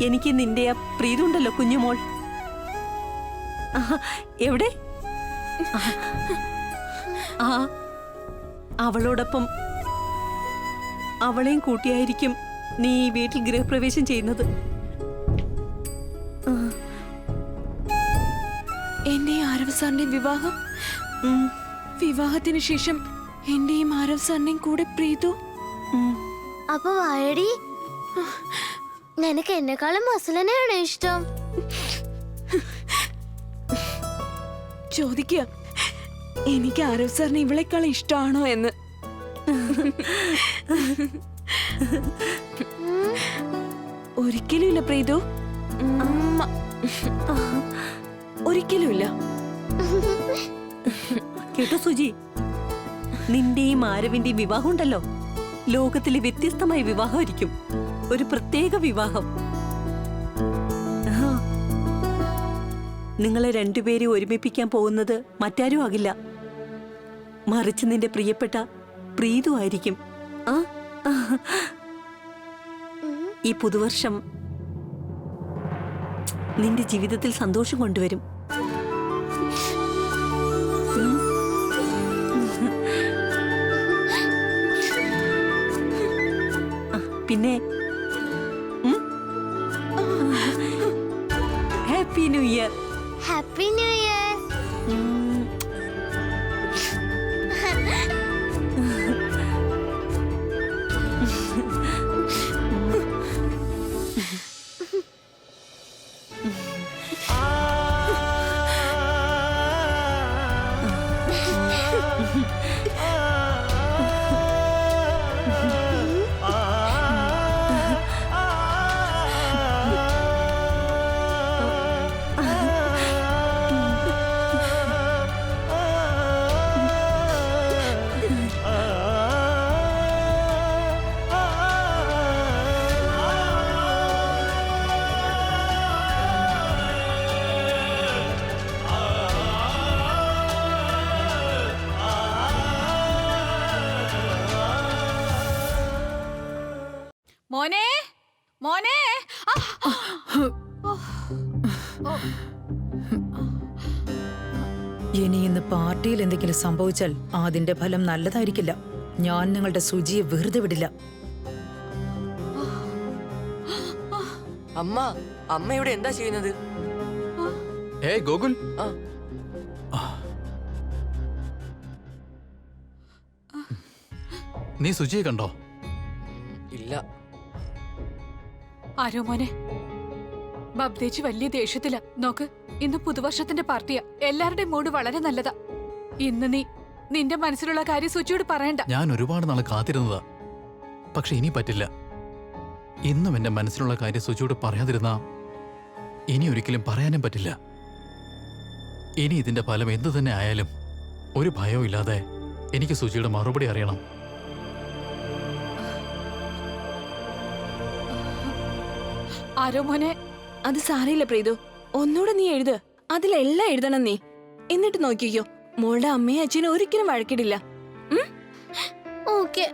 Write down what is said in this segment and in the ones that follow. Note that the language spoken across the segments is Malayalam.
എനിക്ക് നിന്റെ ആ പ്രീതുണ്ടല്ലോ കുഞ്ഞുമോൾ. എവിടെ? ആ അവളോടൊപ്പം അവളെയും കൂട്ടിയായിരിക്കും നീ ഈ വീട്ടിൽ ഗൃഹപ്രവേശം ചെയ്യുന്നത്. എന്റെയും ആരവ് സാറിന്റെയും വിവാഹം, വിവാഹത്തിന് ശേഷം എന്റെയും ആരവ് സാറിന്റെയും കൂടെ പ്രീതു. അപ്പൊ വായടി, നിനക്ക് എന്നെക്കാളും മസലനെയാണോ ഇഷ്ടം? ചോദിക്കുക എനിക്ക് ആരവ് സാറിന് ഇവളെക്കാളും ഇഷ്ടമാണോ എന്ന്. ഒരിക്കലുമില്ല പ്രീതു, ഒരിക്കലുമില്ല. കേട്ടോ സുജി, നിന്റെയും ആരവിന്റെയും വിവാഹം ഉണ്ടല്ലോ, ലോകത്തിലെ വ്യത്യസ്തമായ വിവാഹമായിരിക്കും. ഒരു പ്രത്യേക വിവാഹം. നിങ്ങളെ രണ്ടുപേരെ ഒരുമിപ്പിക്കാൻ പോകുന്നത് മറ്റാരും ആകില്ല, മറിച്ച് നിന്റെ പ്രിയപ്പെട്ട പ്രീതു ആയിരിക്കും. ഈ പുതുവർഷം നിന്റെ ജീവിതത്തിൽ സന്തോഷം കൊണ്ടുവരും. പിന്നെ happy new year. Happy new year. മോനെ, മോനെ. ഇനി ഇന്ന് പാർട്ടിയിൽ എന്തെങ്കിലും സംഭവിച്ചാൽ അതിന്റെ ഫലം നല്ലതായിരിക്കില്ല. ഞാൻ നിങ്ങളുടെ സുജിയെ വെറുതെ വിടില്ല. അമ്മ, അമ്മ ഇവിടെ എന്താ ചെയ്യുന്നത്? ഏയ് ഗോകുൽ, നീ സുജിയെ കണ്ടോ? ഇല്ല. ആരോ മോനെ, ബബ്ദേച്ചി വലിയ ദേഷ്യത്തില. നോക്ക്, ഇന്ന് പുതുവർഷത്തിന്റെ പാർട്ടിയാ. എല്ലാവരുടെയും മൂഡ് വളരെ നല്ലതാ. ഇന്ന് നീ നിന്റെ മനസ്സിലുള്ള കാര്യം സുജിയോട് പറയണ്ട. ഞാൻ ഒരുപാട് നാൾ കാത്തിരുന്നതാ, പക്ഷെ ഇനി പറ്റില്ല. ഇന്നും എന്റെ മനസ്സിലുള്ള കാര്യം സുജിയോട് പറയാതിരുന്നാ ഇനി ഒരിക്കലും പറയാനും പറ്റില്ല. ഇനി ഇതിന്റെ ഫലം എന്തു തന്നെ ആയാലും ഒരു ഭയവും ഇല്ലാതെ എനിക്ക് സുജിയുടെ മറുപടി അറിയണം. ആരോ മോനെ, അത് സാരയില്ല പ്രീതു, ഒന്നുകൂടെ നീ എഴുത്. അതിലെല്ലാം എഴുതണം നീ. എന്നിട്ട് നോക്കിക്കോ, മോളുടെ അമ്മയും അച്ഛനും ഒരിക്കലും വഴക്കിടില്ല. ഓക്കെ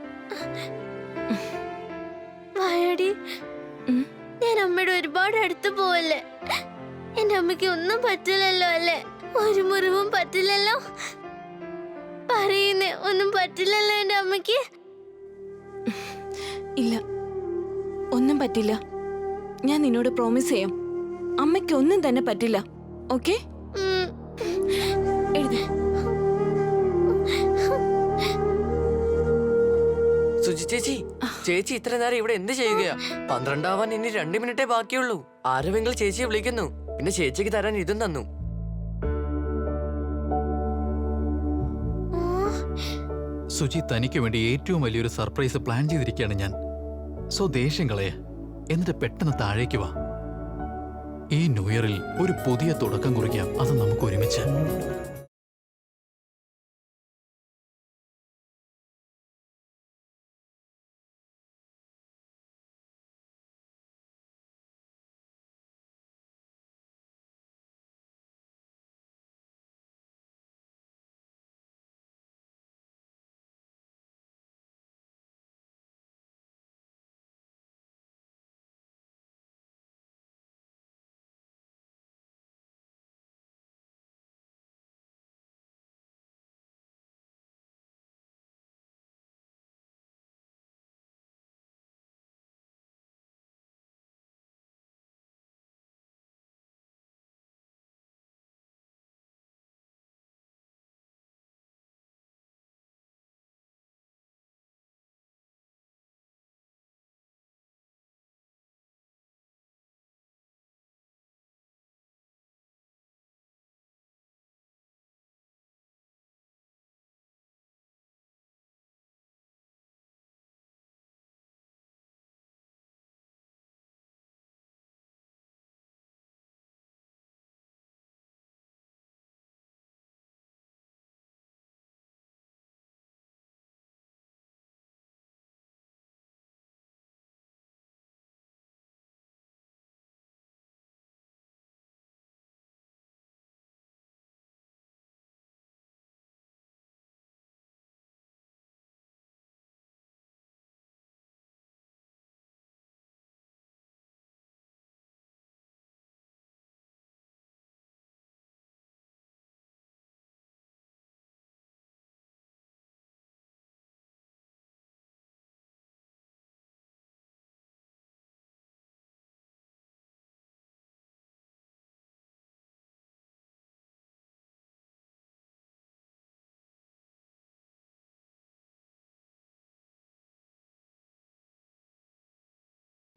വായടി, ഞാൻ അമ്മയുടെ ഒരുപാട് അടുത്ത് പോവല്ലേ? എന്റെ അമ്മയ്ക്ക് ഒന്നും പറ്റില്ലല്ലോ അല്ലേ? ഒരു മുറിവും പറ്റില്ലല്ലോ? പറയുന്നേ, ഒന്നും പറ്റില്ലല്ലോ എന്റെ അമ്മയ്ക്ക്? ഇല്ല, ഒന്നും പറ്റില്ല. ഞാൻ നിന്നോട് പ്രോമിസ് ചെയ്യാം, അമ്മയ്ക്ക് ഒന്നും തന്നെ പറ്റില്ല. ഓക്കെ? എഴുതി. സുജി ചേച്ചി, ചേച്ചി ഇത്ര നേരം ഇവിടെ എന്ത് ചെയ്യുകയാ? 12 ആവാൻ ഇനി 2 മിനിറ്റേ ബാക്കിയുള്ളൂ. ആരെങ്കിലും ചേച്ചിയെ വിളിക്കുന്നു. പിന്നെ ചേച്ചിക്ക് തരാൻ ഇതും തന്നു. സുജി തനിക്ക് വേണ്ടി ഏറ്റവും വലിയൊരു സർപ്രൈസ് പ്ലാൻ ചെയ്തിരിക്കുകയാണ് ഞാൻ. സോ ദേഷ്യം കളയെ, എന്നിട്ട് പെട്ടെന്ന് താഴേക്ക് വാ. ഈ ന്യൂ ഇയറിൽ ഒരു പുതിയ തുടക്കം കുറിക്കാം. അത് നമുക്ക് ഒരുമിച്ച്.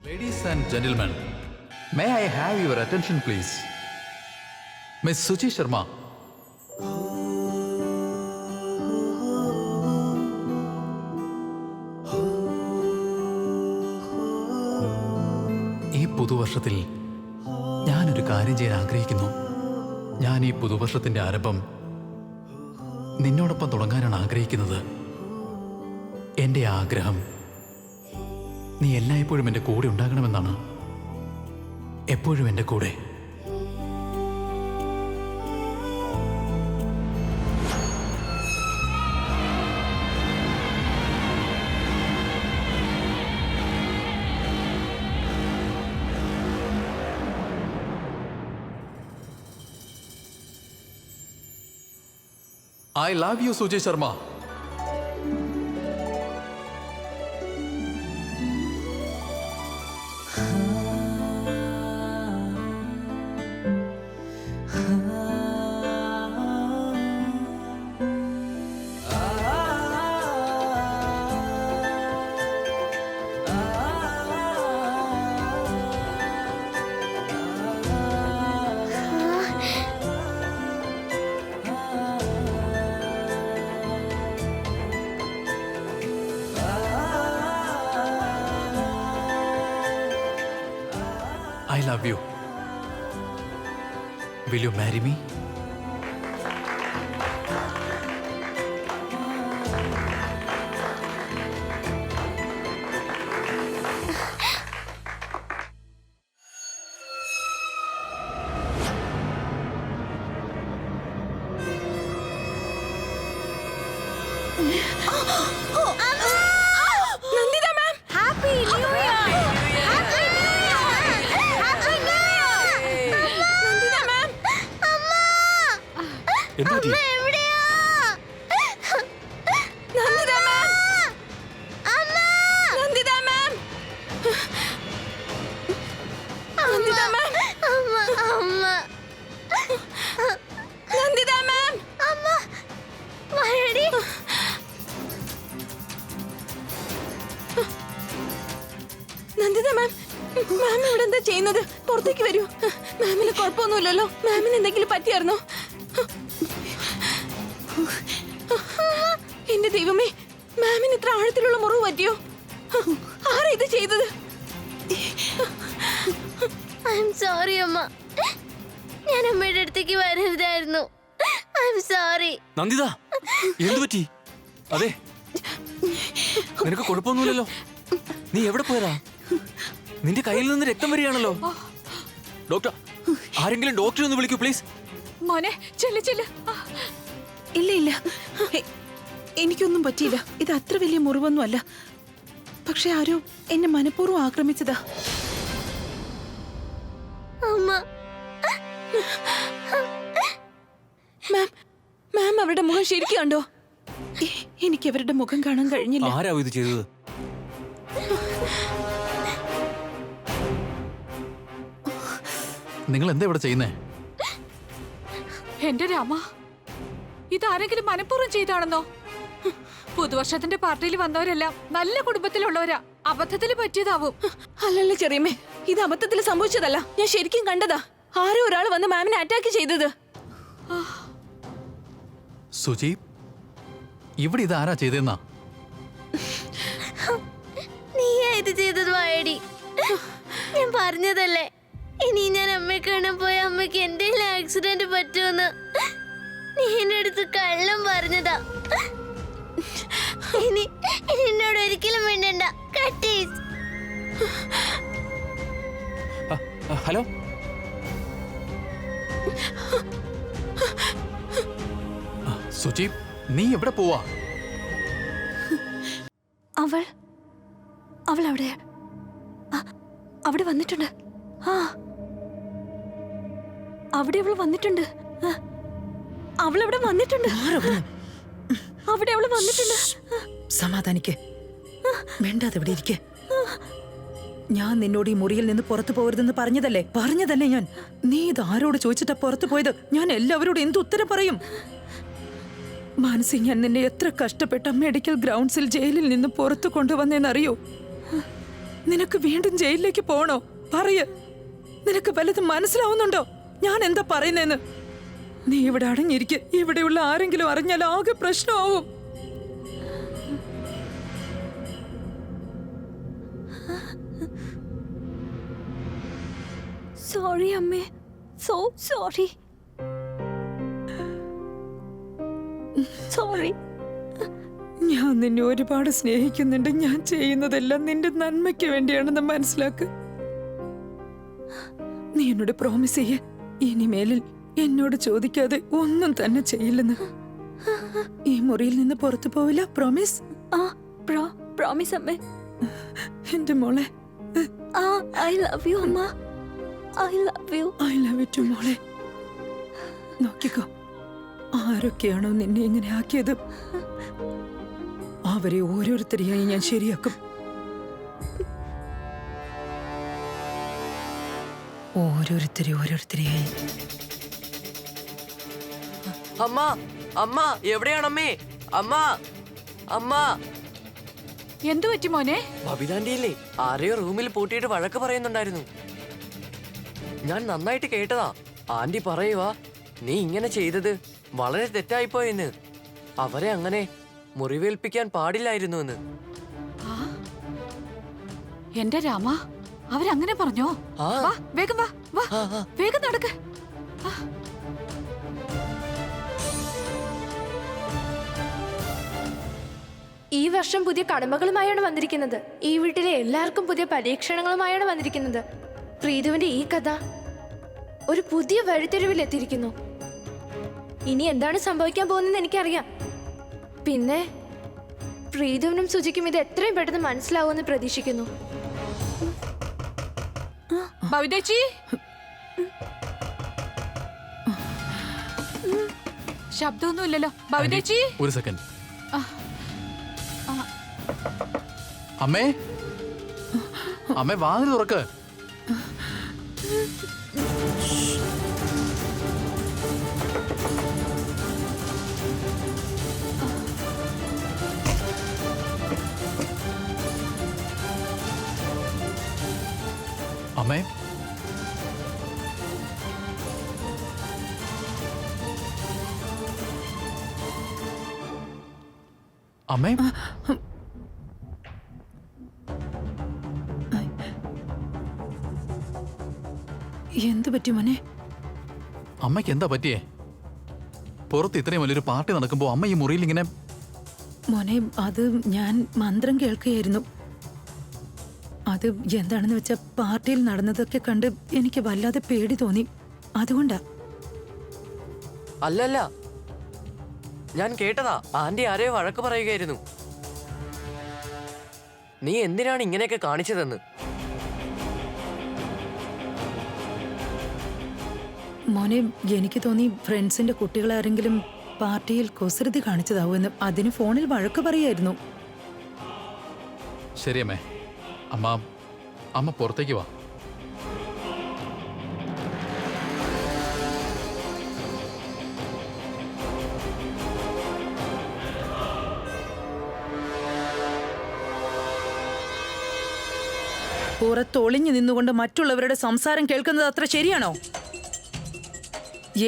Ladies and gentlemen, may I have your attention, please? Miss Suchi Sharma. ഈ പുതുവർഷത്തിൽ ഞാനൊരു കാര്യം ചെയ്യാൻ ആഗ്രഹിക്കുന്നു. ഞാൻ ഈ പുതുവർഷത്തിന്റെ ആരംഭം നിന്നോടൊപ്പം തുടങ്ങാനാണ് ആഗ്രഹിക്കുന്നത്. എൻ്റെ ആഗ്രഹം നീ എല്ലായ്പ്പോഴും എൻ്റെ കൂടെ ഉണ്ടാകണമെന്നാണ്. എപ്പോഴും എൻ്റെ കൂടെ. I love you, Suji Sharma. I love you. Will you marry me? Nanditha ma'am, happy new year. Happy new year. Happy new year. Nanditha ma'am, അമ്മ എന്തുപറ്റി? അമ്മ എവിടെയാ? നന്ദിത മാം, അമ്മ നന്ദിത മാം, നന്ദിത മാം, അമ്മ അമ്മ നന്ദിത മാം. അമ്മ വരടി. നന്ദിത മാം, മാം ഇവിടെ എന്താ ചെയ്യുന്നത്? പുറത്തേക്ക് വരൂ. മാമിന് കുഴപ്പമൊന്നുമില്ലല്ലോ? മാമിന് എന്തെങ്കിലും പറ്റിയായിരുന്നോ? എന്റെ ദൈവമേ, മാമിന് ഇത്ര ആഴത്തിലുള്ള മുറിവ് പറ്റിയോ? ആരാ ഇത് ചെയ്തത്? ഐ എം സോറി അമ്മ. ഞാൻ അമ്മയുടെ അടുത്തേക്ക് വരരുതായിരുന്നു. I'm sorry. നന്ദിത, എന്തു പറ്റി? അതെ, നിനക്ക് കുഴപ്പമൊന്നുമില്ലല്ലോ? നീ എവിടെ പോയതാ? നിന്റെ കയ്യിൽ നിന്ന് രക്തം വരികയാണല്ലോ. ഡോക്ടർ, ആരെങ്കിലും ഡോക്ടറെ ഒന്ന് വിളിക്കൂ പ്ലീസ്. മോനെ ചെല്ല് ചെല്ല്. ഇല്ല ഇല്ല, എനിക്കൊന്നും പറ്റിയില്ല. ഇത് അത്ര വലിയ മുറിവൊന്നും അല്ല. പക്ഷെ ആരോ എന്നെ മനഃപൂർവ്വം ആക്രമിച്ചതാ. അമ്മ മാം, മാം അവരുടെ മുഖം ശരിക്കും കണ്ടോ? എനിക്ക് അവരുടെ മുഖം കാണാൻ കഴിഞ്ഞില്ല. ആരാവും ഇത് ചെയ്തത്? നിങ്ങൾ എന്താ ഇവിടെ ചെയ്യുന്നേ? എന്റെ രാമ, ഇതാരെങ്കിലും മനഃപൂർവ്വം ചെയ്താണെന്നോ? പുതുവർഷത്തിന്റെ പാർട്ടിയിൽ വന്നവരെല്ലാം നല്ല കുടുംബത്തിലുള്ളവരാ. അബദ്ധത്തിൽ പറ്റിയതാവും. അല്ലല്ല ചെറിയമ്മേ, ഇത് അബദ്ധത്തിൽ സംഭവിച്ചതല്ല. ഞാൻ ശരിക്കും കണ്ടതാ. ആരോ ഒരാൾ വന്ന് മാമിനെ അറ്റാക്ക് ചെയ്തത്. സുജി, ഇവിടെ ഇത് ആരാ ചെയ്തെന്നാ? നീയാ ഇത് ചെയ്തത് വായടി. ഞാൻ പറഞ്ഞതല്ലേ, ഇനി ഞാൻ അമ്മയെ കാണാൻ പോയ അമ്മയ്ക്ക് എന്തെങ്കിലും ആക്സിഡന്റ് പറ്റുമെന്ന്. നീ എന്റെ അടുത്ത് കള്ളം പറഞ്ഞതാ. ഇനി എന്നോട് ഒരിക്കലും വേണ്ടണ്ട. കട്ടീസ്. ഹലോ, സുജി, നീ എവിടെ പോവാ? അവൾ അവിടെ അവിടെ വന്നിട്ടുണ്ട്. ആ, അവിടെ അവൾ വന്നിട്ടുണ്ട്. അവളവിടെ വന്നിട്ടുണ്ട്. അവിടെ അവൾ വന്നിട്ടുണ്ട്. സമാധാനിക്ക്, വേണ്ടാതെ ഇവിടെ ഇരിക്കെ. ഞാൻ നിന്നോട് ഈ മുറിയിൽ നിന്ന് പുറത്തു പോകരുതെന്ന് പറഞ്ഞതല്ലേ ഞാൻ. നീ ഇത് ആരോട് ചോദിച്ചിട്ടാ പുറത്തു പോയത്? ഞാൻ എല്ലാവരോടും എന്ത് ഉത്തരം പറയും? മാനസി, ഞാൻ നിന്നെ എത്ര കഷ്ടപ്പെട്ട മെഡിക്കൽ ഗ്രൗണ്ട്സിൽ ജയിലിൽ നിന്ന് പുറത്തു കൊണ്ടുവന്നേന്നറിയോ? നിനക്ക് വീണ്ടും ജയിലിലേക്ക് പോണോ? പറയ്. നിനക്ക് വല്ലതും മനസ്സിലാവുന്നുണ്ടോ ഞാൻ എന്താ പറയുന്നേന്ന്? നീ ഇവിടെ അടങ്ങിയിരിക്കെ. ഇവിടെയുള്ള ആരെങ്കിലും അറിഞ്ഞാൽ ആകെ പ്രശ്നമാവും. സോറി അമ്മേ, സോ സോറി. സോറി. ഞാൻ നിന്നെ ഒരുപാട് സ്നേഹിക്കുന്നുണ്ട്. ഞാൻ ചെയ്യുന്നതെല്ലാം നിന്റെ നന്മയ്ക്ക് വേണ്ടിയാണെന്ന് മനസ്സിലാക്ക്. നീ എന്നോട് പ്രോമിസ് ചെയ്യേ, ഇനിമേലിൽ എന്നോട് ചോദിക്കാതെ ഒന്നും തന്നെ ചെയ്യില്ലെന്ന്. ഈ മുറിയിൽ നിന്ന് പുറത്തു പോവില്ല. പ്രോമിസ്? പ്രോമിസ് അമ്മേ. എന്റെ മോളെ. ഐ ലവ് യു അമ്മ. I love you. I love you too മോളെ. നോക്കിക്കോ, ആരൊക്കെയാണോ നിന്നെ ഇങ്ങനെ ആക്കിയത് അവരെ ഓരോരുത്തരെയായി ഞാൻ ശരിയാക്കും. ഓരോരുത്തരെയായി. അമ്മ, അമ്മ എവിടെയാണമ്മേ? അമ്മ, അമ്മ. എന്തു പറ്റി മോനെ? ബബിതാന്റിയില്ലേ, ആരെയോ റൂമിൽ പൂട്ടിയിട്ട് വഴക്ക് പറയുന്നുണ്ടായിരുന്നു. ഞാൻ നന്നായിട്ട് കേട്ടതാ. ആന്റി പറയുവാ, നീ ഇങ്ങനെ ചെയ്തത് വളരെ തെറ്റായിപ്പോയെന്ന്. അവരെ അങ്ങനെ മുറിവേൽപ്പിക്കാൻ പാടില്ലായിരുന്നു എന്ന്. എന്റെ രാമ, അവരങ്ങനെ പറഞ്ഞോ? ആ. വാ വേഗം വാ, വാ വേഗം നടക്ക്. ഈ വർഷം പുതിയ കടമകളുമായാണ് വന്നിരിക്കുന്നത്. ഈ വീട്ടിലെ എല്ലാവർക്കും പുതിയ പരീക്ഷണങ്ങളുമായാണ് വന്നിരിക്കുന്നത്. പ്രീതുവിന്റെ ഈ കഥ ഒരു പുതിയ വഴിത്തിരിവിൽ എത്തിയിരിക്കുന്നു. ഇനി എന്താണ് സംഭവിക്കാൻ പോകുന്നതെന്ന് എനിക്കറിയാം. പിന്നെ പ്രീതുവിനും സുജിക്കും ഇത് എത്രയും പെട്ടെന്ന് മനസ്സിലാവുമെന്ന് പ്രതീക്ഷിക്കുന്നു. ബബിതേച്ചി, ശബ്ദമൊന്നുമില്ലല്ലോ. ബബിതേച്ചി, ഒരു സെക്കൻഡ്. അമ്മേ, അമ്മേ വാതിൽ തുറക്ക്. അമ്മേ, അമ്മേ, എന്തു പറ്റി മോനെ? അമ്മയ്ക്ക് എന്താ പറ്റിയേ? പുറത്ത് ഇത്രയും വലിയൊരു പാർട്ടി നടക്കുമ്പോ അമ്മ ഈ മുറിയിൽ ഇങ്ങനെ? മോനെ, അത് ഞാൻ മന്ത്രം കേൾക്കുകയായിരുന്നു. അത് എന്താണെന്ന് വെച്ചാ, പാർട്ടിയിൽ നടന്നതൊക്കെ കണ്ട് എനിക്ക് വല്ലാതെ പേടി തോന്നി. അതുകൊണ്ടാ. അല്ലല്ല, ഞാൻ കേട്ടതാ. ആന്റി ആരെയോ വഴക്ക് പറയുകയായിരുന്നു. നീ എന്തിനാണ് ഇങ്ങനെയൊക്കെ കാണിച്ചതെന്ന്. മോനെ, എനിക്ക് തോന്നി ഫ്രണ്ട്സിന്റെ കുട്ടികളാരെങ്കിലും പാർട്ടിയിൽ കുസൃതി കാണിച്ചതാവുമെന്ന്. അതിന് ഫോണിൽ വഴക്ക് പറയായിരുന്നു. ശരി അമ്മേ. അമ്മ പുറത്തേക്ക് വാ. പുറത്തൊളിഞ്ഞു നിന്നുകൊണ്ട് മറ്റുള്ളവരുടെ സംസാരം കേൾക്കുന്നത് അത്ര ശരിയാണോ?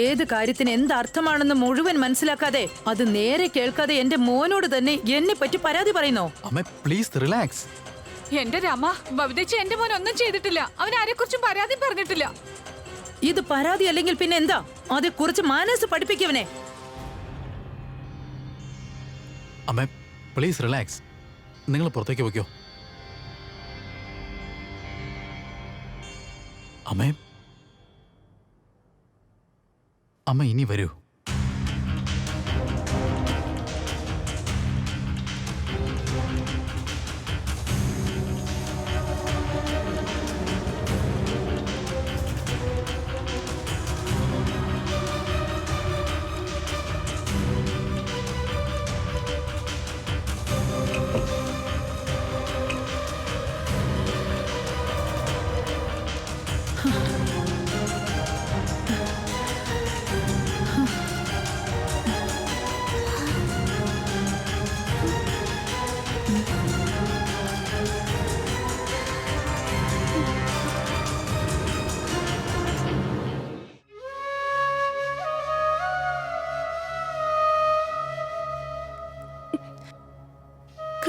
ഏത് കാര്യത്തിന് എന്തർത്ഥമാണെന്ന് മുഴുവൻ മനസ്സിലാക്കാതെ, അത് നേരെ കേൾക്കാതെ എന്റെ മോനോട് തന്നെ എന്നെ പറ്റി പരാതി പറയുന്നോ? അമ്മേ പ്ലീസ് റിലാക്സ്. എന്റെ രാമ, ബബിതേച്ചി എന്റെ മോൻ ഒന്നും ചെയ്തിട്ടില്ല. അവൻ ആരെക്കുറിച്ചും പരാതി പറഞ്ഞിട്ടില്ല. ഇത് പരാതി അല്ലെങ്കിൽ പിന്നെ എന്താ? അതേക്കുറിച്ച് മനസ്സ് പഠിപ്പിക്കവനെ. അമ്മേ പ്ലീസ് റിലാക്സ്. നിങ്ങൾ പുറത്തേക്ക് വയ്ക്കോ. അമ്മ ഇനി വരൂ.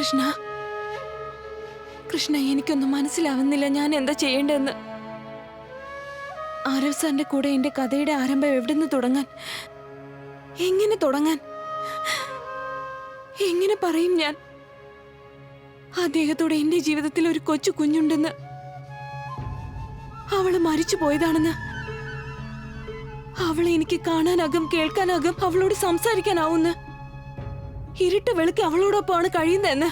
കൃഷ്ണ കൃഷ്ണ, എനിക്കൊന്നും മനസ്സിലാവുന്നില്ല ഞാൻ എന്താ ചെയ്യേണ്ടതെന്ന്. ആരവ് സാറിന്റെ കൂടെ എന്റെ കഥയുടെ ആരംഭം എവിടെ നിന്ന് തുടങ്ങാൻ? എങ്ങനെ തുടങ്ങാൻ? എങ്ങനെ പറയും ഞാൻ അദ്ദേഹത്തോടെ എന്റെ ജീവിതത്തിൽ ഒരു കൊച്ചു കുഞ്ഞുണ്ടെന്ന്, അവള് മരിച്ചു പോയതാണെന്ന്, അവളെ എനിക്ക് കാണാനാകും, കേൾക്കാനാകും, അവളോട് സംസാരിക്കാനാവുന്ന, ഇരുട്ട് വെളുക്കി അവളോടൊപ്പമാണ് കഴിയുന്നതെന്ന്.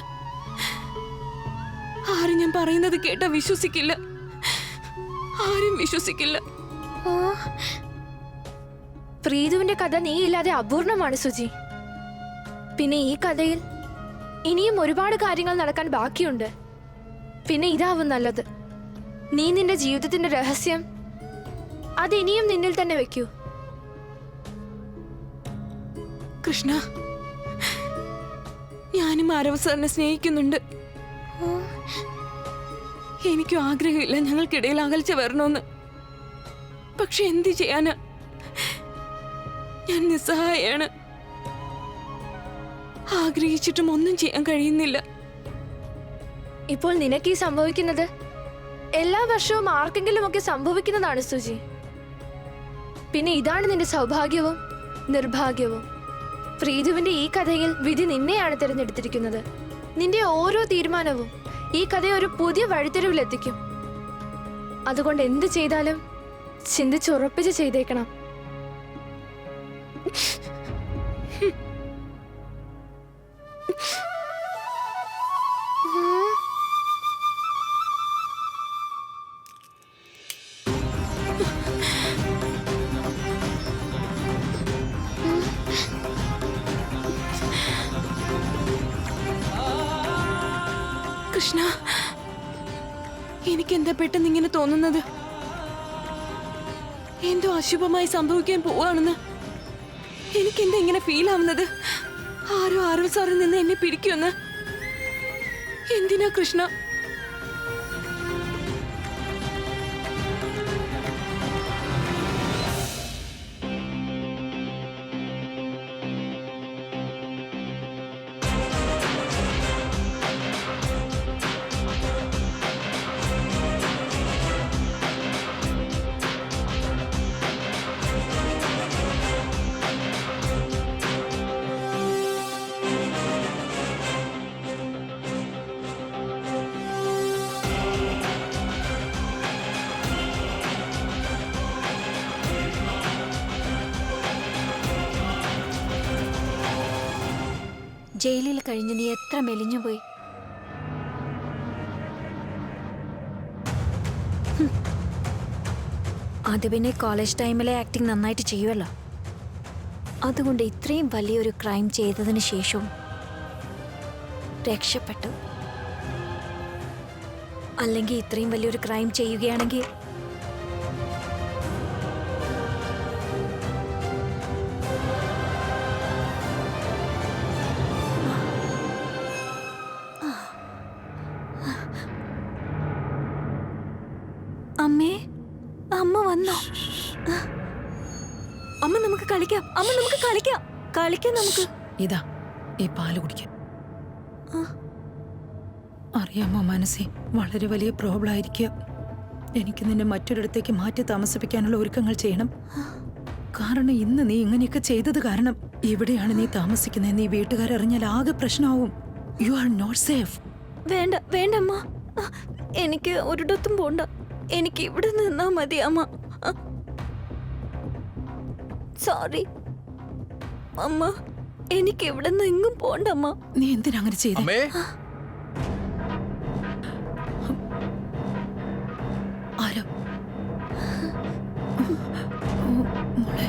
ആരും ഞാൻ പറയുന്നത് കേട്ടാ വിശ്വസിക്കില്ല, ആരും വിശ്വസിക്കില്ല. പ്രീതുവിന്റെ കഥ നീ ഇല്ലാതെ അപൂർണമാണ് സുജി. പിന്നെ ഈ കഥയിൽ ഇനിയും ഒരുപാട് കാര്യങ്ങൾ നടക്കാൻ ബാക്കിയുണ്ട്. പിന്നെ ഇതാവും നല്ലത്. നീ നിന്റെ ജീവിതത്തിന്റെ രഹസ്യം അത് ഇനിയും നിന്നിൽ തന്നെ വെക്കൂ. കൃഷ്ണ, ഞാനും ആരവ് സാറിനെ സ്നേഹിക്കുന്നുണ്ട്. എനിക്കും ആഗ്രഹമില്ല ഞങ്ങൾക്കിടയിൽ അകൽച്ച വരണമെന്ന്. പക്ഷെ എന്ത് ചെയ്യാന്, ഞാൻ നിസ്സഹായാണ്. ആഗ്രഹിച്ചിട്ടും ഒന്നും ചെയ്യാൻ കഴിയുന്നില്ല. ഇപ്പോൾ നിനക്ക് ഈ സംഭവിക്കുന്നത് എല്ലാ വർഷവും ആർക്കെങ്കിലും ഒക്കെ സംഭവിക്കുന്നതാണ് സുജി. പിന്നെ ഇതാണ് നിന്റെ സൗഭാഗ്യവും നിർഭാഗ്യവും. പ്രീതുവിന്റെ ഈ കഥയിൽ വിധി നിന്നെയാണ് തിരഞ്ഞെടുത്തിരിക്കുന്നത്. നിന്റെ ഓരോ തീരുമാനവും ഈ കഥയെ ഒരു പുതിയ വഴിത്തിരിവിലെത്തിക്കും. അതുകൊണ്ട് എന്ത് ചെയ്താലും ചിന്തിച്ചുറപ്പിച്ച് ചെയ്തേക്കണം. കൃഷ്ണ, എനിക്കെന്താ പെട്ടെന്ന് ഇങ്ങനെ തോന്നുന്നത്? എന്തോ അശുഭമായി സംഭവിക്കാൻ പോവാണെന്ന് എനിക്കെന്താ ഇങ്ങനെ ഫീൽ ആവുന്നത്? ആരോ ആരവ് സാറിൽ നിന്ന് എന്നെ പിടിക്കുമെന്ന്. എന്തിനാ കൃഷ്ണ? ജയിലിൽ കഴിഞ്ഞ് നീ എത്ര മെലിഞ്ഞുപോയി. അത് പിന്നെ കോളേജ് ടൈമിലെ ആക്ടിങ് നന്നായിട്ട് ചെയ്യുമല്ലോ. അതുകൊണ്ട് ഇത്രയും വലിയൊരു ക്രൈം ചെയ്തതിന് ശേഷവും രക്ഷപ്പെട്ടു. അല്ലെങ്കിൽ ഇത്രയും വലിയൊരു ക്രൈം ചെയ്യുകയാണെങ്കിൽ അമ്മേ, അമ്മ വന്നോ? അമ്മ നമുക്ക് കളിക്കാം, അമ്മ നമുക്ക് കളിക്കാം, കളിക്കാം നമുക്ക്. ഇതാ ഈ പാല് കുടിക്കാൻ. അറിയാമോ മനസ്സി, വളരെ വലിയ പ്രോബ്ലം ആയിരിക്കുക. എനിക്ക് നിന്നെ മറ്റൊരിടത്തേക്ക് മാറ്റി താമസിപ്പിക്കാനുള്ള ഒരുക്കങ്ങൾ ചെയ്യണം. കാരണം ഇന്ന് നീ ഇങ്ങനെയൊക്കെ ചെയ്തത് കാരണം ഇവിടെയാണ് നീ താമസിക്കുന്നത്. നീ വീട്ടുകാരറിഞ്ഞാൽ ആകെ പ്രശ്നമാവും. You are not safe. വേണ്ട വേണ്ടമ്മ, എനിക്ക് ഒരിടത്തും പോണ്ട. എനിക്ക് ഇവിടെ നിന്നാ മതി അമ്മ. സോറി അമ്മ, എനിക്ക് ഇവിടെ നിന്ന് എങ്ങും പോണ്ടമ്മ. നീ എന്തിനാ അങ്ങനെ ചെയ്തേ? ആരോ മോളെ,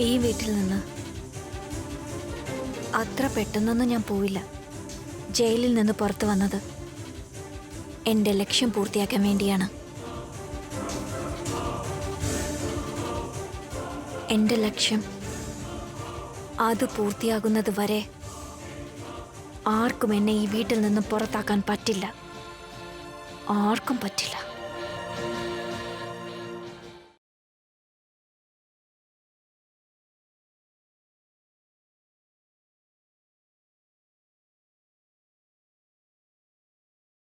ഈ വീട്ടിൽ നിന്ന് അത്ര പെട്ടെന്നൊന്നും ഞാൻ പോയില്ല. ജയിലിൽ നിന്ന് പുറത്തു വന്നത് എൻ്റെ ലക്ഷ്യം പൂർത്തിയാക്കാൻ വേണ്ടിയാണ്. എൻ്റെ ലക്ഷ്യം അത് പൂർത്തിയാകുന്നത് വരെ ആർക്കും എന്നെ ഈ വീട്ടിൽ നിന്ന് പുറത്താക്കാൻ പറ്റില്ല. ആർക്കും പറ്റില്ല.